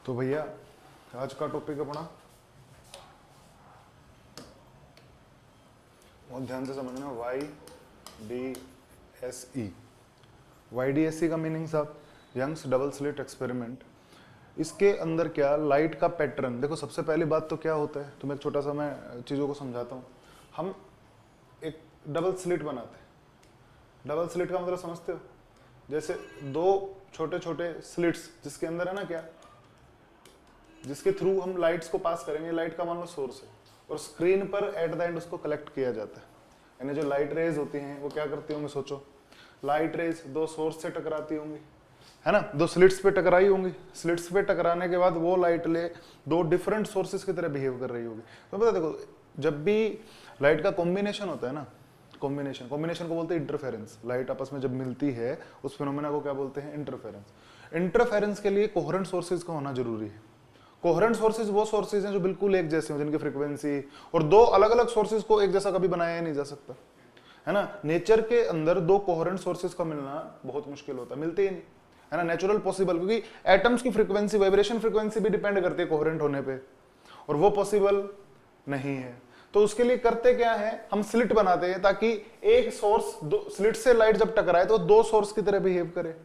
तो भैया आज का टॉपिक अपना बहुत ध्यान से समझना, YDSE। YDSE का मीनिंग साहब यंग्स डबल स्लिट एक्सपेरिमेंट। इसके अंदर क्या लाइट का पैटर्न, देखो सबसे पहली बात तो क्या होता है, तुम्हें एक छोटा सा मैं चीज़ों को समझाता हूँ। हम एक डबल स्लिट बनाते हैं। डबल स्लिट का मतलब समझते हो, जैसे दो छोटे छोटे स्लिट्स जिसके अंदर है ना क्या, जिसके थ्रू हम लाइट्स को पास करेंगे। लाइट का मान लो सोर्स है और स्क्रीन पर एट द एंड उसको कलेक्ट किया जाता है। यानी जो लाइट रेज होती हैं वो क्या करती होंगी, सोचो लाइट रेज दो सोर्स से टकराती होंगी, है ना, दो स्लिट्स पे टकराई होंगी। स्लिट्स पे टकराने के बाद वो लाइट ले दो डिफरेंट सोर्सेस की तरह बिहेव कर रही होगी। तो पता देखो, जब भी लाइट का कॉम्बिनेशन होता है ना, कॉम्बिनेशन को बोलते हैं इंटरफेरेंस। लाइट आपस में जब मिलती है उस फिनोमेना को क्या बोलते हैं, इंटरफेरेंस। इंटरफेरेंस के लिए कोहेरेंट सोर्सेज का होना जरूरी है। कोहेरेंट सोर्सेज वो सोर्सेज हैं जो बिल्कुल एक जैसे हो, जिनकी फ्रीक्वेंसी, और दो अलग अलग सोर्सेज को एक जैसा कभी बनाया नहीं जा सकता, है ना। नेचर के अंदर दो कोहेरेंट सोर्सेज का मिलना बहुत मुश्किल होता है, मिलते ही नहीं, है ना। नेचुरल पॉसिबल, क्योंकि एटम्स की फ्रीक्वेंसी, वाइब्रेशन फ्रीक्वेंसी भी डिपेंड करती है कोहेरेंट होने पे, और वो पॉसिबल नहीं है। तो उसके लिए करते क्या है, हम स्लिट बनाते हैं ताकि एक सोर्स, दो स्लिट से लाइट जब टकराए तो दो सोर्स की तरह बिहेव करे।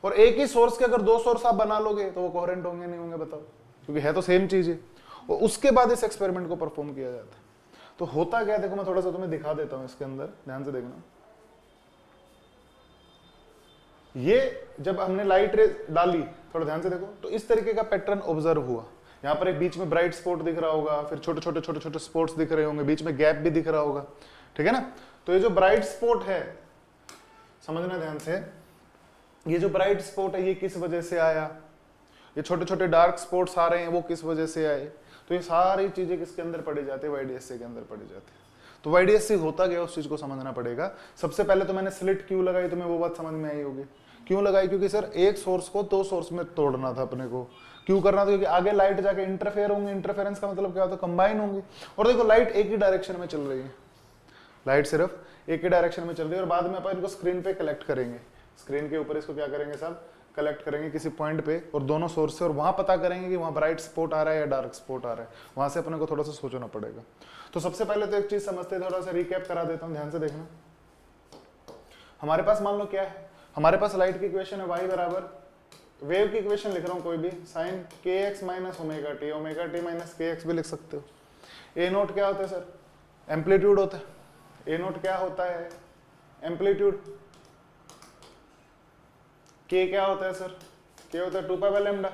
और एक ही सोर्स के अगर दो सोर्स आप बना लोगे तो वो कोहेरेंट होंगे नहीं होंगे, बताओ, क्योंकि है तो सेम चीज है। और उसके बाद इस एक्सपेरिमेंट को परफॉर्म किया जाता है। तो होता क्या है, देखो मैं थोड़ा सा तुम्हें दिखा देता हूं इसके अंदर, ध्यान से देखना। ये जब हमने लाइट रे डाली, थोड़ा ध्यान से देखो, तो इस तरीके का पैटर्न ऑब्जर्व हुआ। यहाँ पर एक बीच में ब्राइट स्पॉट दिख रहा होगा, फिर छोटे छोटे स्पॉट्स दिख रहे होंगे, बीच में गैप भी दिख रहा होगा, ठीक है ना। तो ये जो ब्राइट स्पॉट है, समझना ध्यान से, ये जो ब्राइट स्पॉट है ये किस वजह से आया, ये छोटे छोटे डार्क स्पॉट्स आ रहे हैं वो किस वजह से आए। तो ये सारी चीजें किसके अंदर पड़ी जाती है, YDSE के अंदर पड़ी जाती है। तो YDSE होता गया, उस चीज को समझना पड़ेगा। सबसे पहले तो मैंने स्लिट क्यों लगाई, तुम्हें वो बात समझ में आई होगी। क्यों लगाई, क्योंकि सर एक सोर्स को दो सोर्स में तोड़ना था अपने को। क्यों करना था, क्योंकि आगे लाइट जाके इंटरफेयर होंगे। इंटरफेरेंस का मतलब क्या होता है, कंबाइन होंगी। और देखो लाइट एक ही डायरेक्शन में चल रही है, लाइट सिर्फ एक ही डायरेक्शन में चल रही है। और बाद में अपन इनको स्क्रीन पे कलेक्ट करेंगे, स्क्रीन के ऊपर इसको क्या करेंगे साहब, कलेक्ट करेंगे किसी पॉइंट पे, और दोनों सोर्स से, और वहां पता करेंगे कि वहां ब्राइट स्पॉट आ रहा है या डार्क स्पॉट आ रहा है। वहां से अपने को थोड़ा सा सोचना पड़ेगा। तो सबसे पहले तो एक चीज समझते हैं, थोड़ा सा रिकैप करा देता हूं, ध्यान से देखना। हमारे पास मान लो क्या है, हमारे पास लाइट की इक्वेशन है, y बराबर, वेव की इक्वेशन लिख रहा हूं कोई भी, sine kx minus omega t minus kx भी लिख सकते हो। ए नोट क्या होता है सर, एम्पलीट्यूड होता है। ए नोट क्या होता है, एम्पलीट्यूड। के क्या होता है सर, के होता है 2 पाई बाय लैम्डा।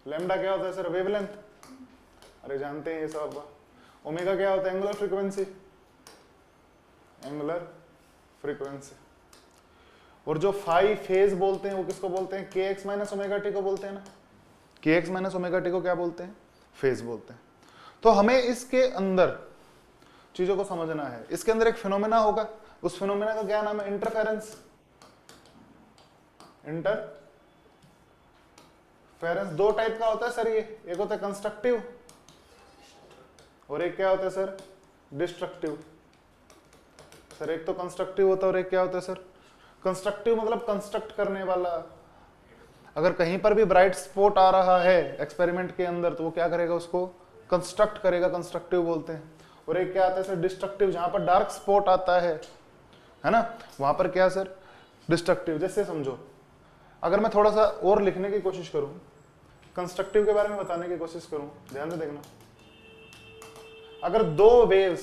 लैम्डा क्या होता है सर, वेवलेंथ, अरे जानते हैं ये सब। ओमेगा क्या होता है, एंगुलर फ्रीक्वेंसी, एंगुलर फ्रीक्वेंसी। और जो फाई फेज बोलते हैं वो किसको बोलते हैं, के एक्स माइनस ओमेगा टी को बोलते हैं ना। के एक्स माइनस ओमेगा टी को क्या बोलते हैं, फेज बोलते हैं। तो हमें इसके अंदर चीजों को समझना है। इसके अंदर एक फिनोमेना होगा, उस फिनोमेना का क्या नाम है, इंटरफेरेंस। इंटरफेरेंस दो टाइप का होता है सर, ये एक होता है कंस्ट्रक्टिव और एक क्या होता है सर, डिस्ट्रक्टिव। सर एक तो कंस्ट्रक्टिव होता है और एक क्या होता है सर, कंस्ट्रक्टिव मतलब कंस्ट्रक्ट करने वाला। अगर कहीं पर भी ब्राइट स्पॉट आ रहा है एक्सपेरिमेंट के अंदर तो वो क्या करेगा, उसको कंस्ट्रक्ट करेगा, कंस्ट्रक्टिव बोलते हैं। और एक क्या आता है सर, डिस्ट्रक्टिव, जहां पर डार्क स्पॉट आता है ना, वहां पर क्या सर, डिस्ट्रक्टिव। जैसे समझो, अगर मैं थोड़ा सा और लिखने की कोशिश करूं, कंस्ट्रक्टिव के बारे में बताने की कोशिश करूं, ध्यान से देखना। अगर दो वेव्स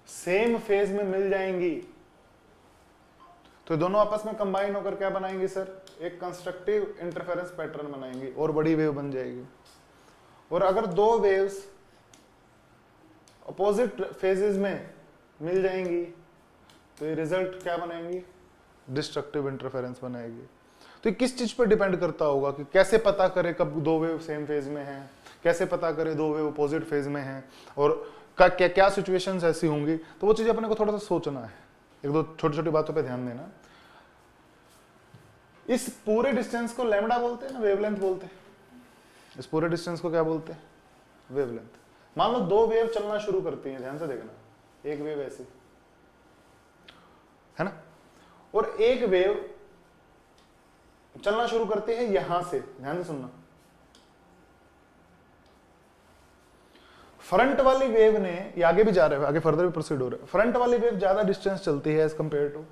सेम फेज में मिल जाएंगी तो दोनों आपस में कंबाइन होकर क्या बनाएंगी सर, एक कंस्ट्रक्टिव इंटरफेरेंस पैटर्न बनाएंगी और बड़ी वेव बन जाएगी। और अगर दो वेव्स अपोजिट फेजेस में मिल जाएंगी तो ये रिजल्ट क्या बनाएंगी, डिस्ट्रक्टिव इंटरफेरेंस बनाएगी। तो ये किस चीज पर डिपेंड करता होगा कि कैसे पता करे कब दो वेव सेम फेज में हैं, कैसे पता करे दो वेव अपोजिट फेज में हैं, और क्या क्या सिचुएशंस ऐसी होंगी। तो वो चीज अपने को थोड़ा सा सोचना है, एक दो छोटी छोटी बातों पे ध्यान देना। इस पूरे डिस्टेंस को लैम्डा बोलते हैं ना, वेवलेंथ बोलते हैं। इस पूरे डिस्टेंस को क्या बोलते हैं, वेवलेंथ। मान लो दो वेव चलना शुरू करती हैं, ध्यान से देखना, एक वेव ऐसी है ना, और एक वेव चलना शुरू करते हैं यहां से, ध्यान से सुनना। फ्रंट वाली वेव ने, ये आगे भी जा रहे हैं, आगे फर्दर भी प्रोसीड हो रहे हैं, फ्रंट वाली वेव ज्यादा डिस्टेंस चलती है एज कंपेयर टू,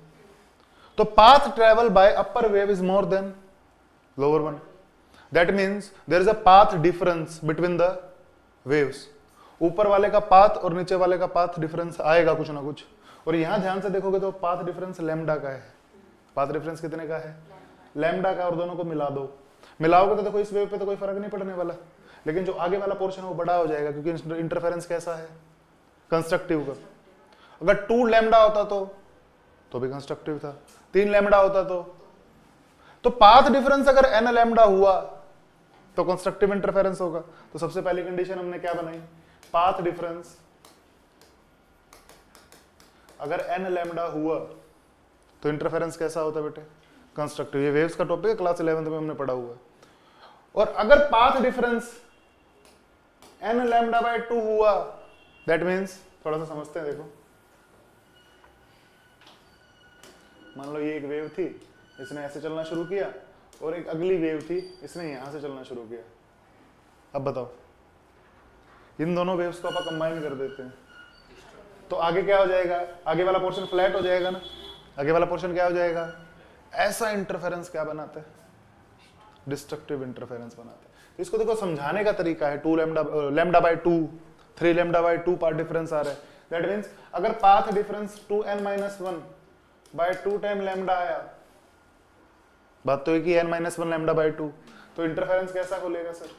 तो path travel by upper wave is more than lower one. That means there is a path difference between the waves. ऊपर वाले का पाथ और नीचे वाले का पाथ डिफरेंस आएगा कुछ ना कुछ। और यहां ध्यान से देखोगे तो पाथ डिफरेंस लैम्डा का है। पाथ डिफरेंस कितने का है? लैम्डा का। और दोनों को मिला दो, मिलाओगे तो देखो इस वेव पे तो कोई फर्क नहीं पड़ने वाला, लेकिन जो आगे वाला पोर्शन है वो बड़ा हो जाएगा, क्योंकि इंटरफेरेंस कैसा है? कंस्ट्रक्टिव का। अगर 2 लैम्डा होता तो भी कंस्ट्रक्टिव था, 3 लैम्डा होता तो पाथ डिफरेंस अगर n लैम्डा हुआ तो कंस्ट्रक्टिव इंटरफेरेंस होगा। तो सबसे पहली कंडीशन हमने क्या बनाई? पाथ डिफरेंस अगर n लैम्डा हुआ तो इंटरफेरेंस कैसा होता बेटे? कंस्ट्रक्टिव। ये वेव्स का टॉपिक है, क्लास 11th में हमने पढ़ा हुआ है। और अगर path difference n lambda by 2 हुआ, दैट मीन्स, थोड़ा सा समझते हैं, देखो मान लो ये एक वेव थी, इसने ऐसे चलना शुरू किया, और एक अगली वेव थी, इसने यहां से चलना शुरू किया। अब बताओ, इन दोनों वेव्स को आप कंबाइन कर देते हैं तो आगे क्या हो जाएगा? आगे वाला पोर्शन फ्लैट हो जाएगा ना। आगे वाला पोर्शन क्या हो जाएगा? ऐसा इंटरफेरेंस क्या बनाता है? डिस्ट्रक्टिव इंटरफेरेंस बनाता है। इसको देखो समझाने का तरीका है, 2 lambda by 2, 3 lambda by 2 path difference आ रहा है। दैट मीन्स अगर path difference 2n-1 by 2 time lambda आया, बात तो है कि n-1 लैम्डा बाय 2, तो इंटरफेरेंस कैसा खोलेगा सर?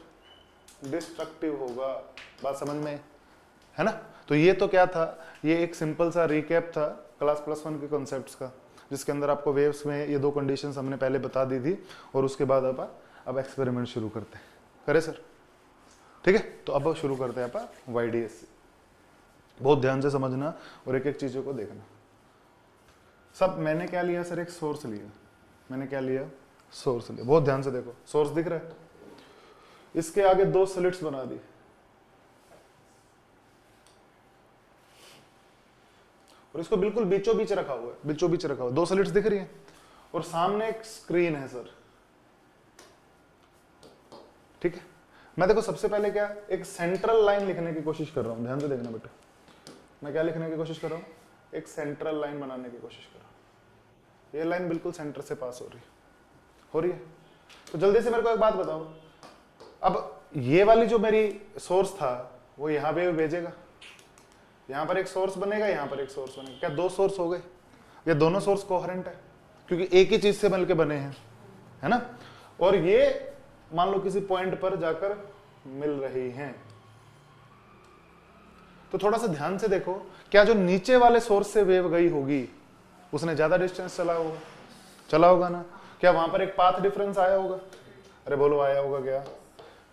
डिस्ट्रक्टिव होगा। बात समझ में है ना? तो ये तो क्या था? ये एक सिंपल सा रिकैप था क्लास +1 के कॉन्सेप्ट्स का, जिसके अंदर आपको वेव्स में ये 2 कंडीशंस हमने पहले बता दी थी, और उसके बाद अब एक्सपेरिमेंट शुरू करते हैं। करे सर? ठीक है, तो अब शुरू करते हैं आप YDSC। बहुत ध्यान से समझना और एक एक चीजों को देखना। सब मैंने क्या लिया सर? एक सोर्स लिया। मैंने क्या लिया? सोर्स लिया। बहुत ध्यान से देखो, सोर्स दिख रहा है, इसके आगे 2 स्लिट्स बना दी, और इसको बिल्कुल बीचों बीच रखा हुआ है, बीचों बीच रखा हुआ है। 2 स्लिट्स दिख रही हैं, और सामने एक स्क्रीन है सर। ठीक है, मैं देखो सबसे पहले क्या, एक सेंट्रल लाइन लिखने की कोशिश कर रहा हूं। ध्यान से देखना बेटा, मैं क्या लिखने की कोशिश कर रहा हूं? एक सेंट्रल लाइन बनाने की कोशिश कर रहा हूं। ये लाइन बिल्कुल सेंटर से पास हो रही है। तो जल्दी से मेरे को एक बात बताओ, अब ये वाली जो मेरी सोर्स था वो यहां पे भेजेगा, यहां पर एक सोर्स बनेगा, यहां पर एक सोर्स बनेगा। क्या 2 सोर्स हो गए? ये दोनों सोर्स कोहेरेंट है, क्योंकि एक ही चीज से मिलकर बने हैं, है ना? और ये मान लो किसी पॉइंट पर जाकर मिल रही हैं। तो थोड़ा सा ध्यान से देखो, क्या जो नीचे वाले सोर्स से वेव गई होगी उसने ज्यादा डिस्टेंस चला होगा ना? क्या वहां पर एक पाथ डिफरेंस आया होगा? अरे बोलो, आया होगा क्या?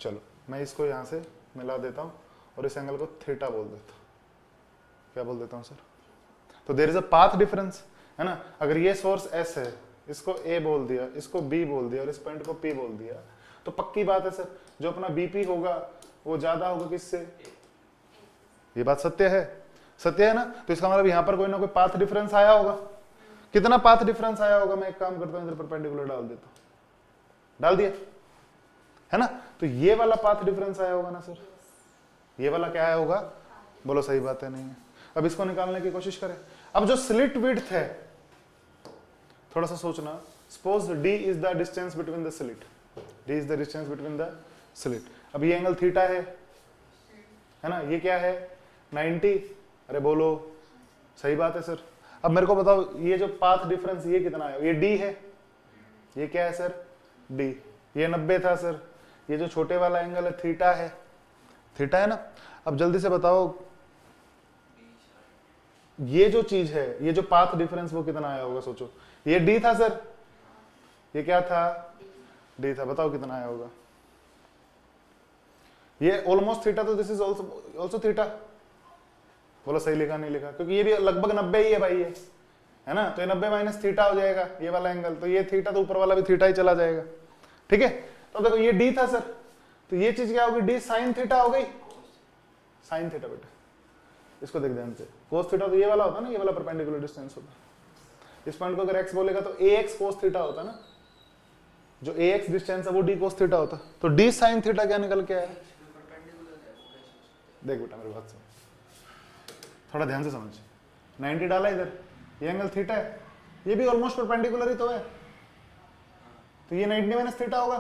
चलो मैं इसको यहां से मिला देता हूं और इस एंगल को थीटा बोल देता हूं। क्या बोल देता हूं सर? तो there is a path difference, है ना? अगर ये सोर्स S है, इसको A बोल दिया, इसको B बोल दिया, और इस पॉइंट को P बोल दिया, तो पक्की बात है सर, जो अपना BP होगा वो ज्यादा होगा किससे? ये बात सत्य है ना? तो इसका मतलब यहां पर कोई ना कोई पाथ डिफरेंस आया होगा। कितना पाथ डिफरेंस आया होगा? मैं एक काम करता हूं, इधर परपेंडिकुलर डाल देता हूं। डाल दिया, है ना? तो ये वाला पाथ डिफरेंस आया होगा ना सर? ये वाला क्या आया होगा? बोलो सही बात है, नहीं है? अब इसको निकालने की कोशिश करें। अब जो स्लिट विड्थ है, थोड़ा सा सोचना, suppose D is the distance between the slit, D is the distance between the slit. अब ये एंगल थीटा है ना? ये क्या है? 90। अरे बोलो सही बात है सर। अब मेरे को बताओ, ये जो पाथ डिफरेंस ये कितना है? ये D है, ये क्या है सर? D। ये 90 था सर। ये जो छोटे वाला एंगल है थीटा है ना? अब जल्दी से बताओ, ये जो चीज है, ये जो पाथ डिफरेंस वो कितना आया होगा? सोचो, ये D था सर, ये क्या था? D था। बताओ कितना आया होगा? ये ऑलमोस्ट थीटा, तो दिस इज ऑल्सो थीटा। बोलो सही लिखा नहीं लिखा? क्योंकि ये भी लगभग 90 ही है भाई, ये है ना? तो ये 90 माइनस थीटा हो जाएगा ये वाला एंगल, तो ये थीटा, तो ऊपर वाला भी थीटा ही चला जाएगा। ठीक है, तो देखो ये D था सर, तो ये चीज क्या होगी? D साइन थीटा हो गई, साइन थीटा बेटा। इसको देख ध्यान से, कोस थीटा तो ये वाला होता ना, ये वाला परपेंडिकुलर डिस्टेंस होता। इस पॉइंट को अगर x बोलेगा तो ax कोस थीटा होता ना, जो ax डिस्टेंस है वो d cos थीटा होता, तो d sin थीटा क्या निकल के आया? देख बेटा मेरी बात सुन, थोड़ा ध्यान से समझ। 90 डाला इधर, ये एंगल थीटा है, ये भी ऑलमोस्ट परपेंडिकुलर ही तो है, तो ये 90 माइनस थीटा होगा,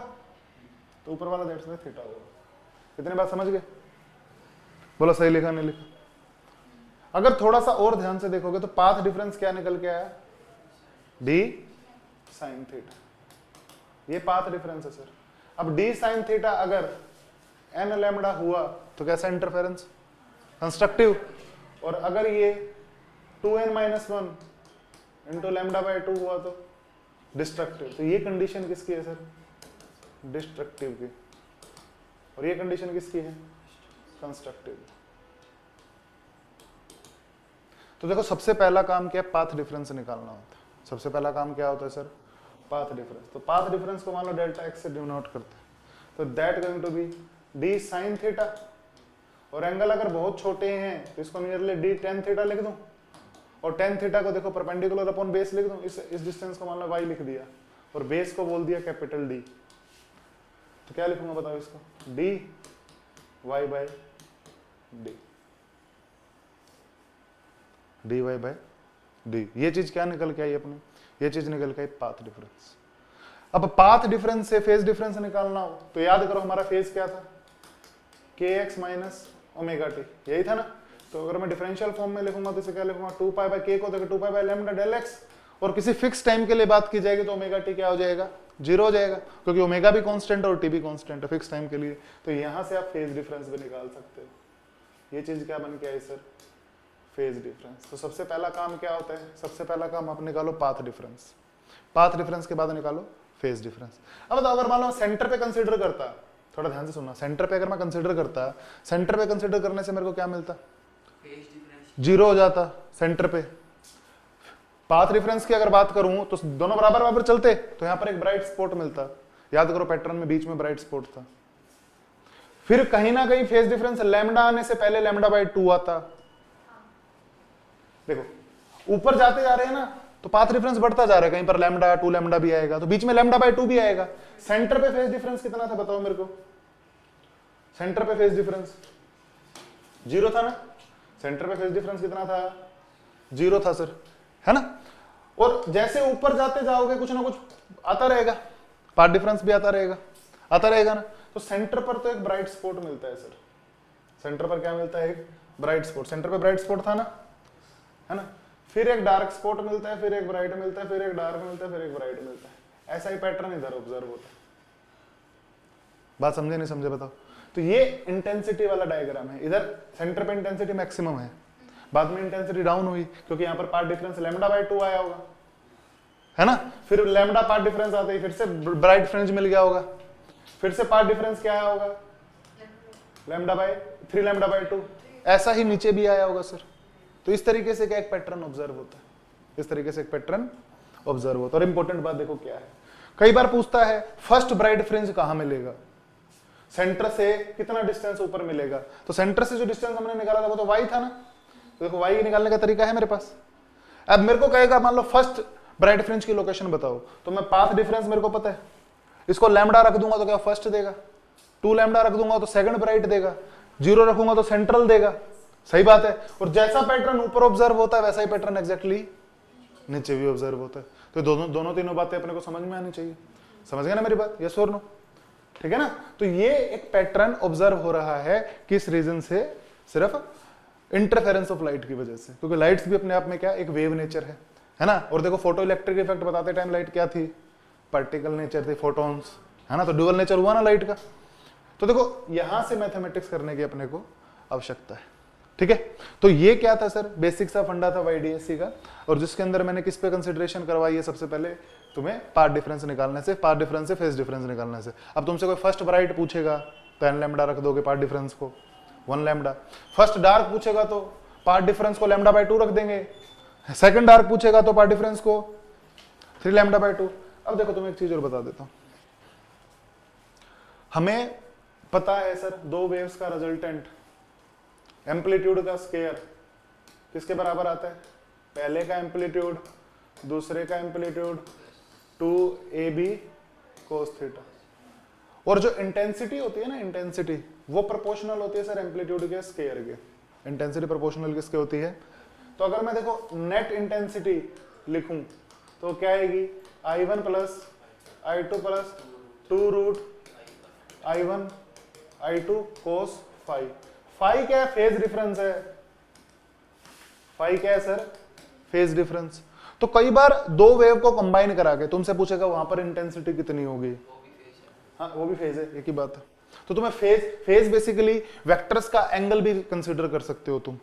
तो ऊपर वाला दैट्स में थीटा होगा। कितनी बात समझ गए? बोलो सही लिखा नहीं लिखा? अगर थोड़ा सा और ध्यान से देखोगे तो पाथ डिफरेंस क्या निकल के आया? d sin थीटा, ये पाथ डिफरेंस है सर। अब d sin थीटा अगर n लैम्डा हुआ तो कैसा इंटरफेरेंस? कंस्ट्रक्टिव। और अगर ये 2n minus 1 into lambda by 2 हुआ तो डिस्ट्रक्टिव। तो ये कंडीशन किसकी है सर? डिस्ट्रक्टिव की। और ये कंडीशन किसकी है? कंस्ट्रक्टिव। तो देखो सबसे पहला काम क्या है? पाथ डिफरेंस निकालना होता है। सबसे पहला काम क्या होता है सर? Path difference. तो पाथ डिफरेंस को मान लो डेल्टा एक्स से डिनोट करते हैं, तो that going to be d sine theta, और एंगल अगर बहुत छोटे हैं तो इसको नियरली डी टेन थीटा लिख दूं, और टेन थीटा को देखो परपेंडिकुलर अपॉन बेस लिख दूं, इस डिस्टेंस को मान लो y लिख दिया और बेस को बोल दिया कैपिटल D, तो क्या लिखूंगा बताओ इसको? D y by d, d y by d. ये चीज क्या निकल के आई अपनी? ये चीज निकल के आई पाथ डिफरेंस। अब पाथ डिफरेंस से फेज डिफरेंस निकालना हो तो याद करो हमारा फेज क्या था? kx माइनस ओमेगा टी, यही था ना? तो अगर मैं डिफरेंशियल फॉर्म में लिखूंगा तो इसे क्या लिखूंगा? 2 पाई बाई k को देखो 2 pi by lambda del x, और किसी फिक्स टाइम के लिए बात की जाएगी तो ओमेगा टी क्या हो जाएगा? 0 हो जाएगा, क्योंकि ओमेगा भी कांस्टेंट और टी भी कांस्टेंट है फिक्स टाइम के लिए। तो यहां से आप फेज डिफरेंस भी निकाल सकते हो। ये चीज क्या बन के आई सर? Phase difference. तो सबसे पहला काम क्या होता है? सबसे पहला काम आप निकालो पाथ डिफरेंस, पाथ डिफरेंस के बाद निकालो फेज डिफरेंस। अब बताओ अगर मान लो सेंटर पे कंसीडर करता, थोड़ा ध्यान से सुनना, सेंटर पे अगर मैं कंसीडर करता, सेंटर पे कंसीडर करने से मेरे को क्या मिलता? 0 हो जाता सेंटर पे। पाथ डिफरेंस की अगर बात करूं तो दोनों बराबर बराबर चलते, तो यहां पर एक ब्राइट स्पॉट मिलता। याद करो पैटर्न में बीच में ब्राइट स्पॉट था। फिर कहीं ना कहीं फेज डिफरेंस लैम्डा आने से पहले लैम्डा बाई 2 आता। देखो ऊपर जाते जा रहे हैं ना तो पाथ डिफरेंस बढ़ता जा रहा है, कहीं पर लैम्डा 2 लैम्डा भी आएगा, तो बीच में लैम्डा बाई 2 भी आएगा। सेंटर पे फेज डिफरेंस कितना था बताओ मेरे को? सेंटर पे फेज डिफरेंस 0 था ना? सेंटर पे फेज डिफरेंस कितना था? 0 था सर, है ना? और जैसे ऊपर जाते जाओगे कुछ ना कुछ आता रहेगा, पाथ डिफरेंस भी आता रहेगा ना? तो सेंटर पर तो एक ब्राइट स्पॉट मिलता है सर। सेंटर पर क्या मिलता है? एक ब्राइट स्पॉट। सेंटर पे ब्राइट स्पॉट था ना, है ना? फिर एक डार्क स्पॉट मिलता है, फिर एक ब्राइट मिलता है, फिर एक डार्क मिलता है, फिर एक ब्राइट मिलता है। ऐसा ही पैटर्न इधर ऑब्जर्व होता है। बात समझे नहीं समझे बताओ? तो ये इंटेंसिटी वाला डायग्राम है। इधर सेंटर पे इंटेंसिटी मैक्सिमम है, बाद में इंटेंसिटी डाउन हुई क्योंकि यहाँ पर पार्ट डिफरेंस लैम्डा बाई 2 आया होगा, है ना? फिर लैम्डा पार्ट डिफरेंस आते ही फिर से ब्राइट फ्रिंज मिल गया होगा, फिर से पार्ट डिफरेंस क्या आया होगा? Lambda by 3 lambda by 2। ऐसा ही नीचे भी आया होगा सर। तो इस तरीके से क्या एक पैटर्न ऑब्जर्व होता है, इस तरीके से एक पैटर्न ऑब्जर्व होता है। और इंपॉर्टेंट बात देखो क्या है, कई बार पूछता है फर्स्ट ब्राइट फ्रिंज कहां मिलेगा, सेंटर से कितना डिस्टेंस ऊपर मिलेगा। तो सेंटर से जो डिस्टेंस हमने निकाला था वो तो y था ना, तो देखो y निकालने का तरीका है मेरे पास। अब मेरे को कहेगा मान लो फर्स्ट ब्राइट फ्रिंज की लोकेशन बताओ, तो मैं पाथ डिफरेंस मेरे को पता है, इसको लैम्डा रख दूंगा तो क्या फर्स्ट देगा, 2 लैम्डा रख दूंगा तो सेकंड ब्राइट देगा, 0 रखूंगा तो सेंट्रल देगा। सही बात है। और जैसा पैटर्न ऊपर ऑब्जर्व होता है वैसा ही पैटर्न एग्जैक्टली नीचे भी ऑब्जर्व होता है। तो दोनों तीनों बातें अपने को समझ में आनी चाहिए। समझ गए ना मेरी बात? यस और नो? ठीक है ना? तो ये एक पैटर्न ऑब्जर्व हो रहा है किस रीजन से? सिर्फ इंटरफेरेंस ऑफ लाइट की वजह से, क्योंकि लाइट्स भी अपने आप में क्या एक वेव नेचर है ना? और देखो फोटो इलेक्ट्रिक इफेक्ट बताते टाइम लाइट क्या थी? पार्टिकल नेचर थी, फोटॉन्स, है ना? तो ड्यूअल नेचर हुआ ना लाइट का। तो देखो यहां से मैथमेटिक्स करने की अपने को आवश्यकता है। ठीक है? तो ये क्या था सर? बेसिक सा फंडा था YDSC का, और जिसके अंदर मैंने किस पे कंसिडरेशन करवाई है? सबसे पहले तुम्हें पाथ डिफरेंस निकालने से, पाथ डिफरेंस से फेज डिफरेंस निकालने से। अब तुमसे कोई फर्स्ट ब्राइट पूछेगा तो n लैम्डा रख दोगे पाथ डिफरेंस को 1 लैम्डा। फर्स्ट डार्क पूछेगा तो पाथ डिफरेंस को लैम्डा बाई 2 रख देंगे। सेकंड डार्क पूछेगा तो पाथ डिफरेंस को 3 लैम्डा बाई 2। अब देखो तुम्हें एक चीज और बता देता हूं, हमें पता है सर दो वेव्स का रिजल्टेंट एम्पलीट्यूड का स्केयर किसके बराबर आता है? पहले का एम्पलीट्यूड दूसरे का एम्पलीट्यूड 2AB कोस थीटा। और जो इंटेंसिटी होती है ना, इंटेंसिटी वो प्रोपोर्शनल होती है सर एम्पलीट्यूड के स्क्वायर के। इंटेंसिटी प्रोपोर्शनल किसके होती है? तो अगर मैं देखो नेट इंटेंसिटी लिखूं तो क्या आएगी? I1 plus I2 plus 2 root I1 I2 cos phi. Phi क्या है? फेज डिफरेंस है। फाई क्या है सर? Phase difference. तो कई बार दो वेव को कंबाइन करा के तुमसे पूछेगा वहां पर इंटेंसिटी कितनी होगी। हाँ वो भी फेज है, एक ही बात है। तो तुम्हें फेज बेसिकली वेक्टर्स का एंगल भी कंसीडर कर सकते हो तुम।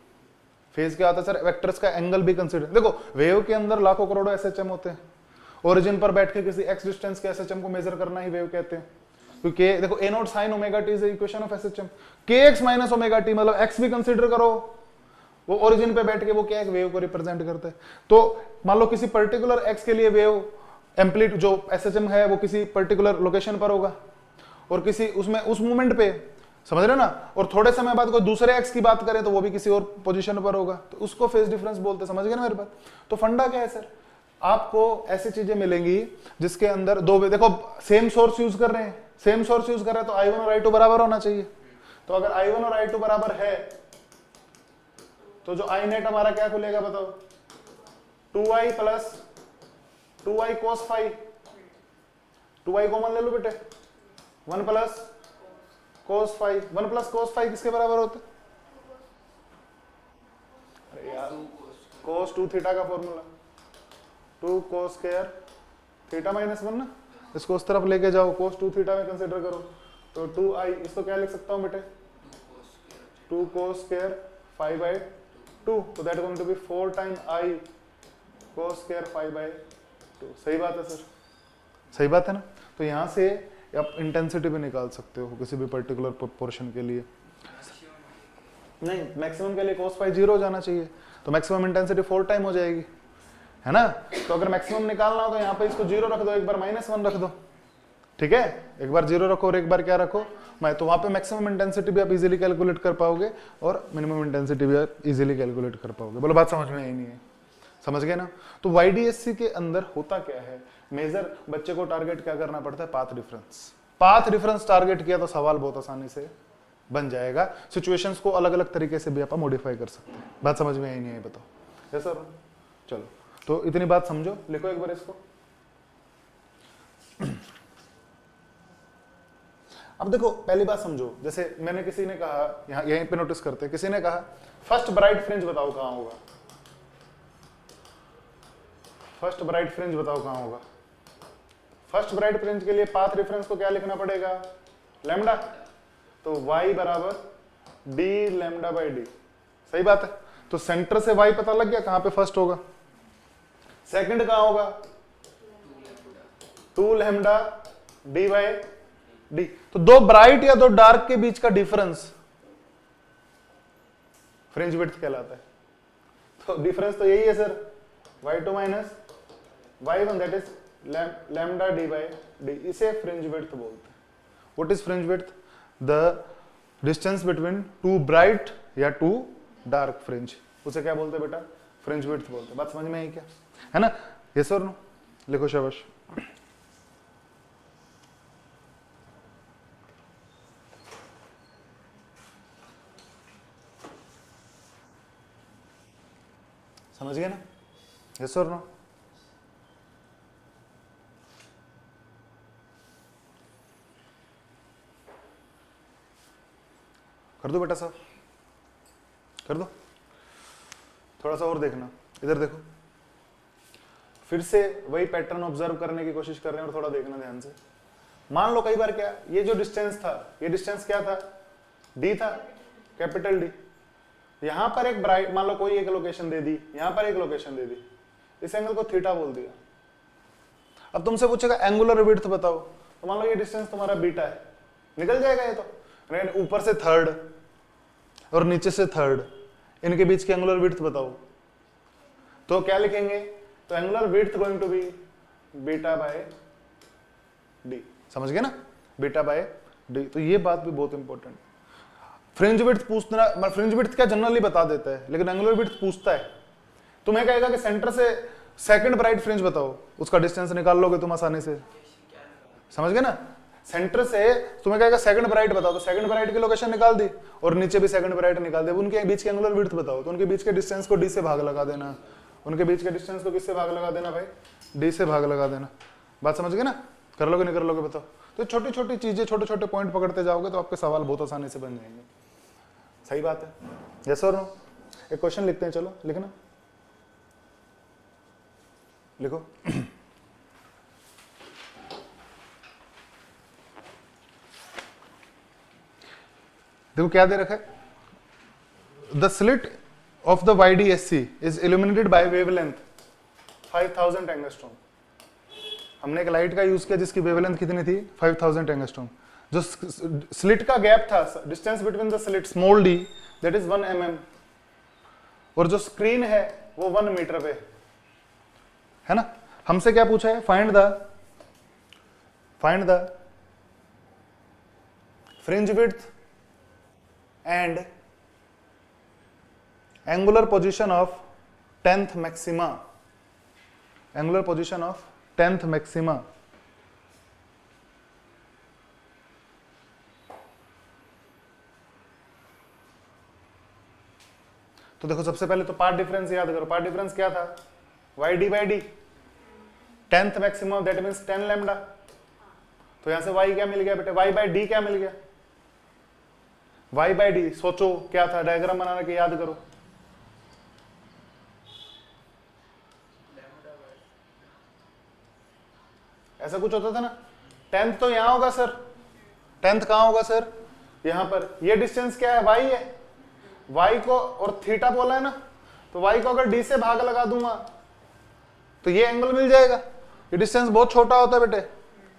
फेज क्या आता है सर? वेक्टर्स का एंगल भी कंसीडर। देखो वेव के अंदर लाखों करोड़ों एसएचएम होते हैं। ओरिजिन पर बैठ के किसी एक्स डिस्टेंस के एसएचएम को मेजर करना ही वेव कहते हैं। क्योंकि देखो a naught sine omega t is the equation of SHM. के एक्स माइनस ओमेगा टी मतलब एक्स भी कंसीडर करो, वो ओरिजिन पे बैठ के वो क्या एक वेव को रिप्रेजेंट करता है। तो मान लो किसी पर्टिकुलर एक्स के लिए वेव एम्पलीट्यूड जो एसएचएम है वो किसी पर्टिकुलर लोकेशन पर होगा और किसी उसमें उस मोमेंट पे, समझ रहे हो ना, और थोड़े समय बाद कोई दूसरे एक्स की बात करें तो वो भी किसी और पोजीशन पर होगा, तो उसको फेज डिफरेंस बोलते हैं। समझ गए ना मेरी बात? तो फंडा क्या है सर? आपको ऐसी चीजें मिलेंगी जिसके अंदर दो, देखो सेम सोर्स यूज कर रहे हैं, सेम सोर्स यूज कर रहे हैं तो I1 और I2 बराबर होना चाहिए। तो अगर I1 और I2 बराबर है तो जो I नेट हमारा क्या खुलेगा बताओ? 2i plus 2i cos phi. 2i common ले लो बेटे, 1 plus cos phi. 1 plus cos phi किसके बराबर होता है? अरे यार cos 2 थीटा का formula 2 cos square theta minus 1 ना, इसको उस तरफ लेके जाओ, cos 2 थीटा में कंसीडर करो तो 2i, इसको क्या लिख सकता हूं बेटे? 2 cos स्क्वायर फाई बाई 2, तो that going to be 4 time i cos square phi by 2। सही बात है सर? सही बात है ना? तो यहां से आप इंटेंसिटी भी निकाल सकते हो किसी भी पर्टिकुलर पोर्शन के लिए। नहीं, मैक्सिमम के लिए cos फाई 0 हो जाना चाहिए, तो मैक्सिमम इंटेंसिटी 4 टाइम हो जाएगी, है ना? तो अगर मैक्सिमम निकालना हो तो यहाँ पे इसको 0 रख दो, एक बार -1 रख दो, ठीक है? एक बार 0 रखो और एक बार क्या रखो, मैं, तो वहां पे मैक्सिमम इंटेंसिटी भी आप इजीली कैलकुलेट कर पाओगे और मिनिमम इंटेंसिटी भी आप इजीली कैलकुलेट कर पाओगे। बोलो बात समझ में आई नहीं है? समझ गए ना? तो YDSC के अंदर होता क्या है, मेजर बच्चे को टारगेट क्या करना पड़ता है? Path difference. Path difference target किया तो सवाल बहुत आसानी से बन जाएगा। सिचुएशंस को अलग अलग तरीके से भी आप मॉडिफाई कर सकते हैं। बात समझ में आई नहीं है? बताओ। Yes sir? चलो तो इतनी बात समझो, लिखो एक बार इसको। अब देखो पहली बात समझो, जैसे मैंने, किसी ने कहा, यहाँ यहीं पे नोटिस करते हैं, किसी ने कहा फर्स्ट ब्राइट फ्रिंज बताओ कहां होगा। फर्स्ट ब्राइट फ्रिंज बताओ कहां होगा। फर्स्ट ब्राइट फ्रिंज के लिए पाथ रेफरेंस को क्या लिखना पड़ेगा? लैम्डा। तो y बराबर d लैम्डा बाई डी। सही बात है? तो सेंटर से y पता लग गया कहां पे फर्स्ट होगा। सेकंड कहां होगा? 2 लैम्डा डी बाई डी। तो दो ब्राइट या दो डार्क के बीच का डिफरेंस फ्रिंज विड्थ कहलाता है। तो डिफरेंस तो यही है sir, y2 minus y1, that is lambda D by D. इसे फ्रिंज विड्थ बोलते हैं। What is fringe width? The distance between two bright या टू डार्क फ्रिंज, उसे क्या बोलते हैं बेटा? फ्रिंज विड्थ बोलते हैं। बात समझ में आई क्या? है ना? यस और नो? लिखो शाबाश। समझ गए ना? यस और नो? कर दो बेटा साहब, कर दो। थोड़ा सा और देखना, इधर देखो, फिर से वही पैटर्न ऑब्जर्व करने की कोशिश कर रहे हैं और थोड़ा देखना ध्यान से। मान लो कई बार क्या, ये जो डिस्टेंस था, ये डिस्टेंस क्या था? डी था, कैपिटल डी। यहां पर एक ब्राइट, मान लो कोई एक लोकेशन दे दी, यहां पर एक लोकेशन दे दी, इस एंगल को थीटा बोल दिया। अब तुमसे पूछेगा एंगुलर विड्थ बताओ, तो मान लो ये डिस्टेंस तुम्हारा बीटा है, निकल जाएगा ये तो। ऊपर से थर्ड और नीचे से थर्ड, इनके बीच की एंगुलर विड्थ बताओ, तो क्या लिखेंगे? तो angular width going to be beta by d. समझ गए ना? Beta by d. तो ये बात भी बहुत इंपॉर्टेंट। फ्रिंज विड्थ पूछना, फ्रिंज विड्थ क्या जनरली बता देता है, लेकिन एंगुलर विड्थ पूछता है। तुम्हें कहेगा कि सेंटर से सेकंड ब्राइट फ्रिंज बताओ, उसका डिस्टेंस निकाल लोगे तुम आसानी से। समझ गए ना? सेंटर से तुम्हें कहेगा सेकंड ब्राइट बताओ, तो सेकंड ब्राइट की लोकेशन निकाल दी और नीचे भी सेकंड ब्राइट निकाल दी। उनके बीच के एंगुलर विड्थ बताओ, तो उनके बीच के डिस्टेंस को डी से भाग लगा देना। उनके बीच के डिस्टेंस को किससे भाग लगा देना भाई? डी से भाग लगा देना। बात समझ गए ना? कर लोगे नहीं कर लोगे बताओ? तो छोटी छोटी चीजें, छोटे छोटे पॉइंट पकड़ते जाओगे तो आपके सवाल बहुत आसानी से बन जाएंगे। सही बात है? यस और नो? एक क्वेश्चन लिखते हैं, चलो लिखना, लिखो। देखो क्या दे रखा है, the slit of the YDSC is illuminated by wavelength 5000 angstrom. हमने एक लाइट का यूज किया जिसकी वेवलेंथ कितनी थी? 5000 एंगस्ट्रॉम। जो स्लिट का गैप था, distance between the slit small d, that is 1 mm, और जो स्क्रीन है वो 1 मीटर पे है ना। हमसे क्या पूछा है? Find the fringe width and angular position of 10th maxima, angular position of 10th maxima। तो देखो सबसे पहले तो पार्ट डिफरेंस याद करो। पार्ट डिफरेंस क्या था? YD by D, 10th maximum that means 10 lambda. तो यहां से Y क्या मिल गया बेटे? Y by D क्या मिल गया? Y by D सोचो क्या था? डायग्राम बनाने के याद करो। ऐसा कुछ होता था ना? 10th तो यहां होगा सर, 10th कहां होगा सर? यहां पर। ये डिस्टेंस क्या है? Y है। Y को और थीटा बोला है ना, तो Y को अगर D से भाग लगा दूंगा तो ये एंगल मिल जाएगा। ये डिस्टेंस बहुत छोटा होता है बेटे,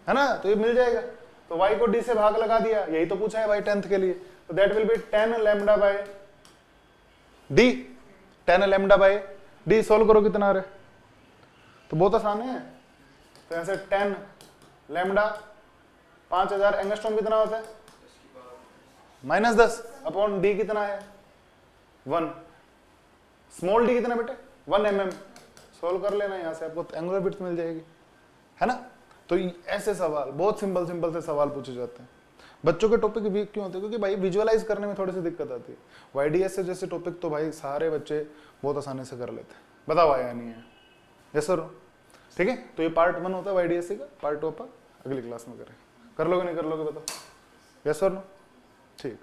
है ना, तो ये मिल जाएगा। तो Y को D से भाग लगा दिया, यही तो पूछा है भाई 10th के लिए। तो that will be 10 lambda by D, 10 lambda by D। Solve करो कितना आ रहा है, तो बहुत आसान है। तो यहां से 10 लैम्डा 5000 एंगस्ट्रॉम कितना होता है? -10 अपॉन D कितना है? 1। स्मॉल d कितना बेटे? 1 mm। सोल्व कर लेना, यहां से आपको एंगुलर विड्थ मिल जाएगी, है ना। तो ऐसे सवाल बहुत सिंपल से सवाल पूछे जाते हैं। बच्चों के टॉपिक वीक क्यों होते हैं? क्योंकि भाई विजुअलाइज करने में थोड़ी सी दिक्कत आती है। YDS से जैसे टॉपिक तो भाई सारे बच्चे बहुत आसानी से कर लेते हैं। बताओ आया नहीं है? यस सर, ठीक है। तो ये पार्ट 1 होता है YDSC का। पार्ट 2 अपन अगली क्लास में करें। कर लोगे नहीं कर लोगे बताओ? Yes sir, no? ठीक।